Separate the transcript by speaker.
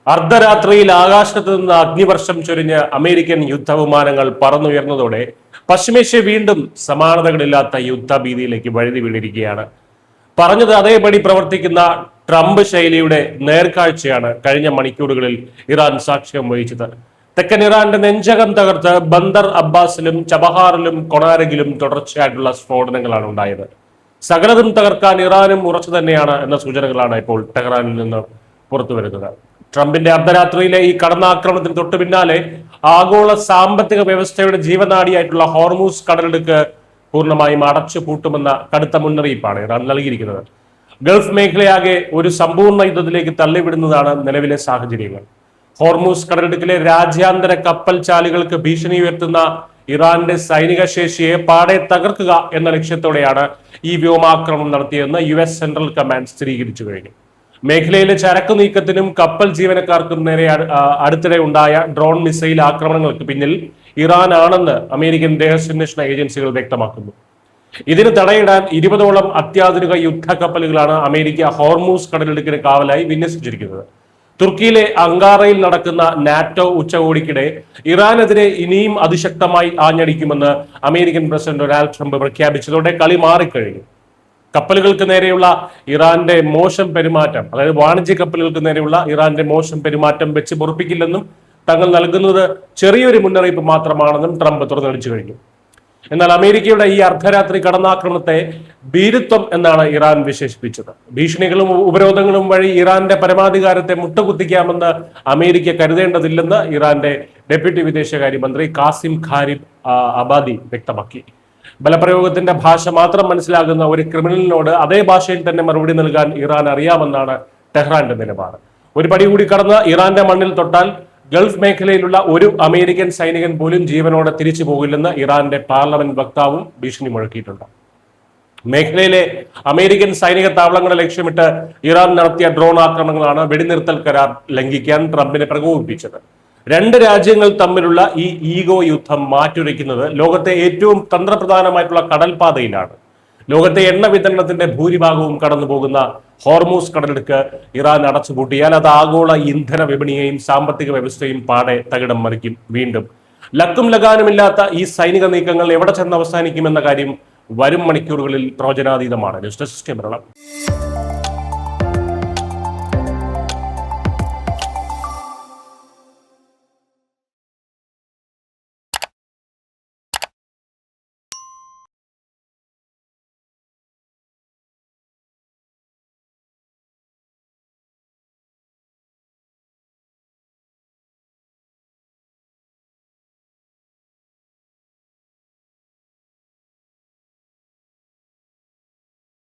Speaker 1: അർദ്ധരാത്രിയിൽ ആകാശത്ത് നിന്ന് അഗ്നിവർഷം ചൊരിഞ്ഞ് അമേരിക്കൻ യുദ്ധവിമാനങ്ങൾ പറന്നുയർന്നതോടെ പശ്ചിമേഷ്യ വീണ്ടും സമാനതകളില്ലാത്ത യുദ്ധഭീതിയിലേക്ക് വഴുതി വീണിരിക്കുകയാണ്. പറഞ്ഞത് അതേപടി പ്രവർത്തിക്കുന്ന ട്രംപ് ശൈലിയുടെ നേർക്കാഴ്ചയാണ് കഴിഞ്ഞ മണിക്കൂറുകളിൽ ഇറാൻ സാക്ഷ്യം വഹിച്ചത്. തെക്കൻ ഇറാന്റെ നെഞ്ചകം തകർത്ത് ബന്ദർ അബ്ബാസിലും ചബഹാറിലും കൊണാരകിലും തുടർച്ചയായിട്ടുള്ള സ്ഫോടനങ്ങളാണ് ഉണ്ടായത്. സകലതും തകർക്കാൻ ഇറാനും ഉറച്ചു തന്നെയാണ് എന്ന സൂചനകളാണ് ഇപ്പോൾ ടെഹ്റാനിൽ നിന്ന് പുറത്തു വരുന്നത്. ട്രംപിന്റെ അർദ്ധരാത്രിയിലെ ഈ കടന്നാക്രമണത്തിന് തൊട്ടു പിന്നാലെ ആഗോള സാമ്പത്തിക വ്യവസ്ഥയുടെ ജീവനാഡിയായിട്ടുള്ള ഹോർമൂസ് കടലിടുക്ക് പൂർണ്ണമായും അടച്ചു പൂട്ടുമെന്ന കടുത്ത മുന്നറിയിപ്പാണ് ഇറാൻ നൽകിയിരിക്കുന്നത്. ഗൾഫ് മേഖലയാകെ ഒരു സമ്പൂർണ്ണ യുദ്ധത്തിലേക്ക് തള്ളിവിടുന്നതാണ് നിലവിലെ സാഹചര്യങ്ങൾ. ഹോർമൂസ് കടലിടുക്കിലെ രാജ്യാന്തര കപ്പൽ ചാലുകൾക്ക് ഭീഷണി ഉയർത്തുന്ന ഇറാന്റെ സൈനിക ശേഷിയെ പാടെ തകർക്കുക എന്ന ലക്ഷ്യത്തോടെയാണ് ഈ വ്യോമാക്രമണം നടത്തിയതെന്ന് US സെൻട്രൽ കമാൻഡ് സ്ഥിരീകരിച്ചു കഴിഞ്ഞു. മേഖലയിലെ ചരക്കു നീക്കത്തിനും കപ്പൽ ജീവനക്കാർക്കും നേരെ അടുത്തിടെ ഉണ്ടായ ഡ്രോൺ മിസൈൽ ആക്രമണങ്ങൾക്ക് പിന്നിൽ ഇറാൻ ആണെന്ന് അമേരിക്കൻ രഹസ്യാന്വേഷണ ഏജൻസികൾ വ്യക്തമാക്കുന്നു. ഇതിന് തടയിടാൻ 20ഓളം അത്യാധുനിക യുദ്ധ കപ്പലുകളാണ് അമേരിക്ക ഹോർമൂസ് കടലിടുക്കിന് കാവലായി വിന്യസിച്ചിരിക്കുന്നത്. തുർക്കിയിലെ അങ്കാറയിൽ നടക്കുന്ന നാറ്റോ ഉച്ചകോടിക്കിടെ ഇറാനെതിരെ ഇനിയും അതിശക്തമായി ആഞ്ഞടിക്കുമെന്ന് അമേരിക്കൻ പ്രസിഡന്റ് ഡൊണാൾഡ് ട്രംപ് പ്രഖ്യാപിച്ചതോടെ കളി മാറിക്കഴിഞ്ഞു. കപ്പലുകൾക്ക് നേരെയുള്ള ഇറാന്റെ മോശം പെരുമാറ്റം, അതായത് വാണിജ്യ കപ്പലുകൾക്ക് നേരെയുള്ള ഇറാന്റെ മോശം പെരുമാറ്റം വെച്ച് പൊറുപ്പിക്കില്ലെന്നും തങ്ങൾ നൽകുന്നത് ചെറിയൊരു മുന്നറിയിപ്പ് മാത്രമാണെന്നും ട്രംപ് തുറന്നടിച്ചു കഴിഞ്ഞു. എന്നാൽ അമേരിക്കയുടെ ഈ അർദ്ധരാത്രി കടന്നാക്രമണത്തെ ഭീരുത്വം എന്നാണ് ഇറാൻ വിശേഷിപ്പിച്ചത്. ഭീഷണികളും ഉപരോധങ്ങളും വഴി ഇറാന്റെ പരമാധികാരത്തെ മുട്ടുകുത്തിക്കാമെന്ന് അമേരിക്ക കരുതേണ്ടതില്ലെന്ന് ഇറാന്റെ ഡെപ്യൂട്ടി വിദേശകാര്യമന്ത്രി കാസിം ഖാരിബ് അബാദി വ്യക്തമാക്കി. ബലപ്രയോഗത്തിന്റെ ഭാഷ മാത്രം മനസ്സിലാകുന്ന ഒരു ക്രിമിനലിനോട് അതേ ഭാഷയിൽ തന്നെ മറുപടി നൽകാൻ ഇറാൻ അറിയാമെന്നാണ് ടെഹ്റാന്റെ നിലപാട്. ഒരു പടി കൂടി കടന്ന് ഇറാന്റെ മണ്ണിൽ തൊട്ടാൽ ഗൾഫ് മേഖലയിലുള്ള ഒരു അമേരിക്കൻ സൈനികൻ പോലും ജീവനോടെ തിരിച്ചു പോകില്ലെന്ന് ഇറാന്റെ പാർലമെന്റ് വക്താവും ഭീഷണി മുഴക്കിയിട്ടുണ്ട്. മേഖലയിലെ അമേരിക്കൻ സൈനിക താവളങ്ങളെ ലക്ഷ്യമിട്ട് ഇറാൻ നടത്തിയ ഡ്രോൺ ആക്രമണങ്ങളാണ് വെടിനിർത്തൽ കരാർ ലംഘിക്കാൻ ട്രംപിനെ പ്രകോപിപ്പിച്ചത്. രണ്ട് രാജ്യങ്ങൾ തമ്മിലുള്ള ഈ ഈഗോ യുദ്ധം മാറ്റുരയ്ക്കുന്നത് ലോകത്തെ ഏറ്റവും തന്ത്രപ്രധാനമായിട്ടുള്ള കടൽപാതയിലാണ്. ലോകത്തെ എണ്ണ വിതരണത്തിന്റെ ഭൂരിഭാഗവും കടന്നു പോകുന്ന ഹോർമൂസ് കടലിടുക്ക് ഇറാൻ അടച്ചുപൂട്ടിയാൽ അത് ആഗോള ഇന്ധന വിപണിയെയും സാമ്പത്തിക വ്യവസ്ഥയും പാടെ തകിടം മറിക്കും. വീണ്ടും ലക്കും ലഗാനുമില്ലാത്ത ഈ സൈനിക നീക്കങ്ങൾ എവിടെ ചെന്ന് അവസാനിക്കുമെന്ന കാര്യം വരും മണിക്കൂറുകളിൽ പ്രവചനാതീതമാണ്. News desk Keralam.